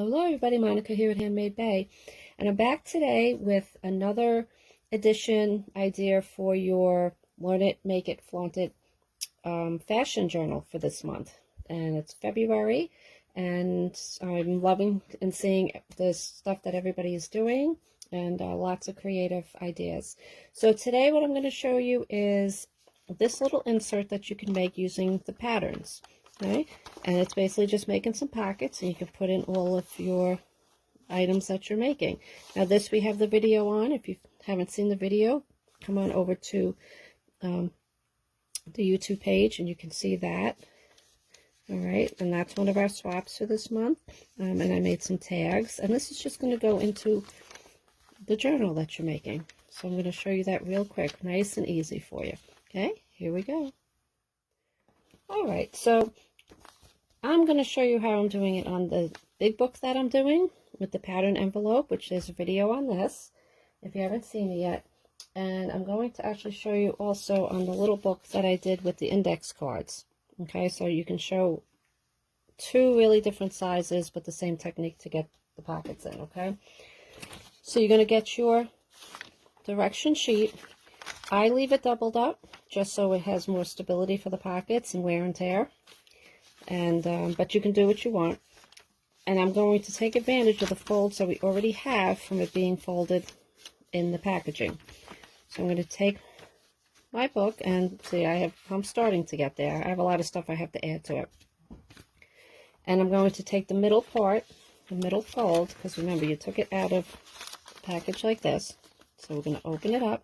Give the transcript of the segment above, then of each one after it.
Hello everybody, Monica here at Handmade Bay, and I'm back today with another edition idea for your Learn It, Make It, Flaunt It fashion journal for this month. And it's February, and I'm loving and seeing the stuff that everybody is doing, and lots of creative ideas. So today what I'm going to show you is this little insert that you can make using the patterns. Okay, and it's basically just making some pockets, and you can put in all of your items that you're making. Now this we have the video on. If you haven't seen the video, come on over to the YouTube page and you can see that. All right, and that's one of our swaps for this month. And I made some tags, and this is just going to go into the journal that you're making. So I'm going to show you that real quick, nice and easy for you. Okay, here we go. All right, so I'm going to show you how I'm doing it on the big book that I'm doing with the pattern envelope, which there's a video on this if you haven't seen it yet. And I'm going to actually show you also on the little book that I did with the index cards. Okay, so you can show two really different sizes, but the same technique to get the pockets in, okay? So you're going to get your direction sheet. I leave it doubled up just so it has more stability for the pockets and wear and tear. And but you can do what you want. And I'm going to take advantage of the folds that we already have from it being folded in the packaging. So I'm going to take my book and see, I'm starting to get there. I have a lot of stuff I have to add to it. And I'm going to take the middle part, the middle fold, because remember you took it out of the package like this. So we're going to open it up,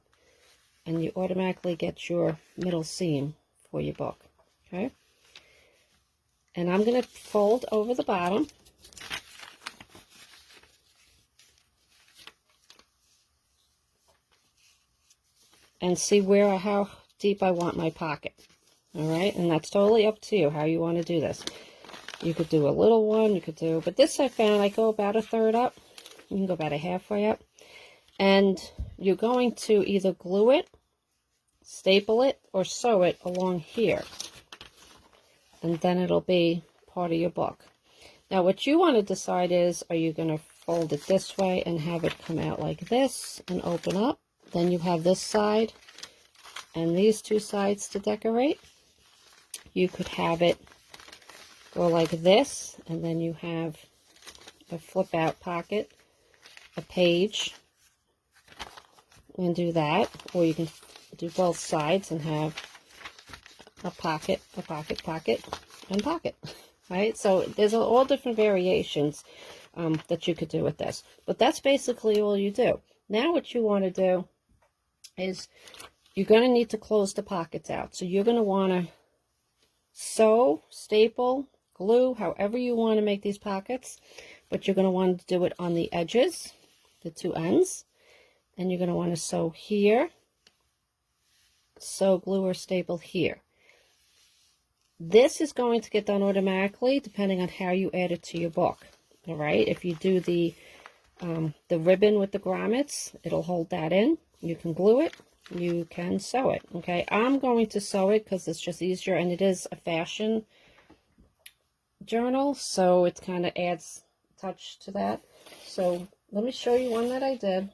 and you automatically get your middle seam for your book. Okay. And I'm going to fold over the bottom. And see how deep I want my pocket. All right, and that's totally up to you how you want to do this. You could do a little one, but this I found I go about a third up. You can go about a halfway up. And you're going to either glue it, staple it, or sew it along here. And then it'll be part of your book. Now what you want to decide is, are you going to fold it this way and have it come out like this and open up? Then you have this side and these two sides to decorate. You could have it go like this, and then you have a flip out pocket, a page, and do that. Or you can do both sides and have a pocket, and pocket, right? So there's all different variations that you could do with this. But that's basically all you do. Now what you want to do is you're going to need to close the pockets out. So you're going to want to sew, staple, glue, however you want to make these pockets. But you're going to want to do it on the edges, the two ends. And you're going to want to sew here, sew, glue, or staple here. This is going to get done automatically depending on how you add it to your book. All right, if you do the ribbon with the grommets, it'll hold that in. You can glue it, you can sew it. Okay, I'm going to sew it because it's just easier, and it is a fashion journal, so it kind of adds touch to that. So let me show you one that I did.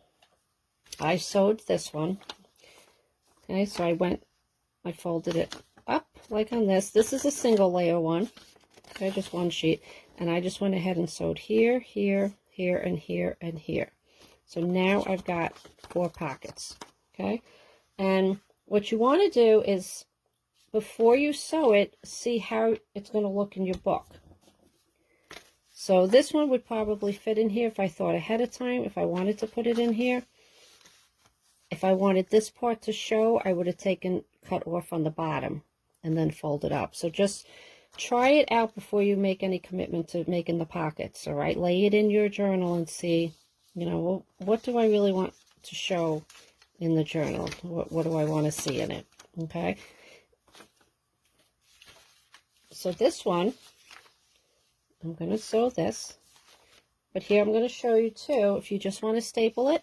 I sewed this one. Okay, so I folded it up like on this. This is a single layer one. Okay, just one sheet. And I just went ahead and sewed here, here, here, and here, and here. So now I've got 4 pockets. Okay, and what you want to do is, before you sew it, see how it's going to look in your book. So this one would probably fit in here if I thought ahead of time, if I wanted to put it in here. If I wanted this part to show, I would have cut off on the bottom and then fold it up. So just try it out before you make any commitment to making the pockets. All right, lay it in your journal and see, you know, well, what do I really want to show in the journal? What do I want to see in it? Okay, so this one, I'm going to sew this, but here I'm going to show you too, if you just want to staple it,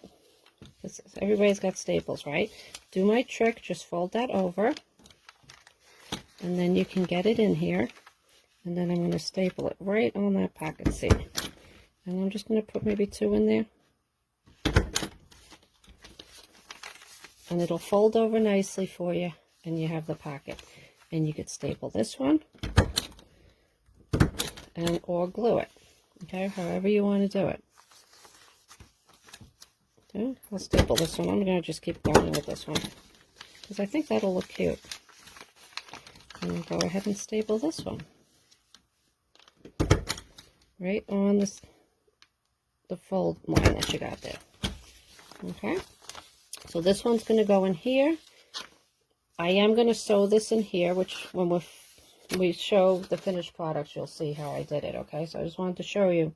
because everybody's got staples, right? Do my trick, just fold that over, and then you can get it in here, and then I'm going to staple it right on that pocket seam. And I'm just going to put maybe 2 in there. And it'll fold over nicely for you, and you have the pocket. And you could staple this one, and or glue it, okay, however you want to do it. Okay, I'll staple this one. I'm going to just keep going with this one, because I think that'll look cute. And go ahead and staple this one. Right on this, the fold line that you got there. Okay, so this one's going to go in here. I am going to sew this in here, which when we show the finished products, you'll see how I did it, okay? So I just wanted to show you.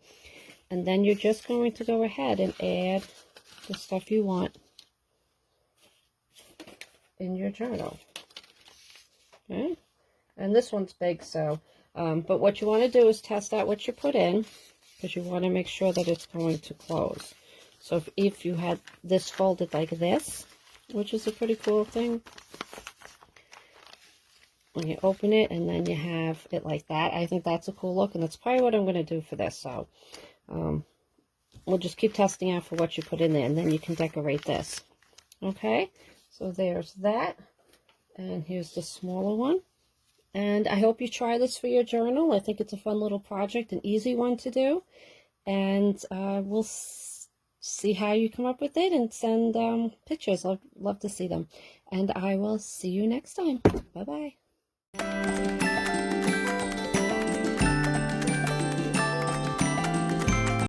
And then you're just going to go ahead and add the stuff you want in your journal, okay? And this one's big, so, but what you want to do is test out what you put in, because you want to make sure that it's going to close. So if you had this folded like this, which is a pretty cool thing, when you open it and then you have it like that, I think that's a cool look, and that's probably what I'm going to do for this. So we'll just keep testing out for what you put in there, and then you can decorate this. Okay, so there's that, and here's the smaller one. And I hope you try this for your journal. I think it's a fun little project, an easy one to do, and we'll see how you come up with it, and send pictures. Love to see them. And I will see you next time. Bye-bye.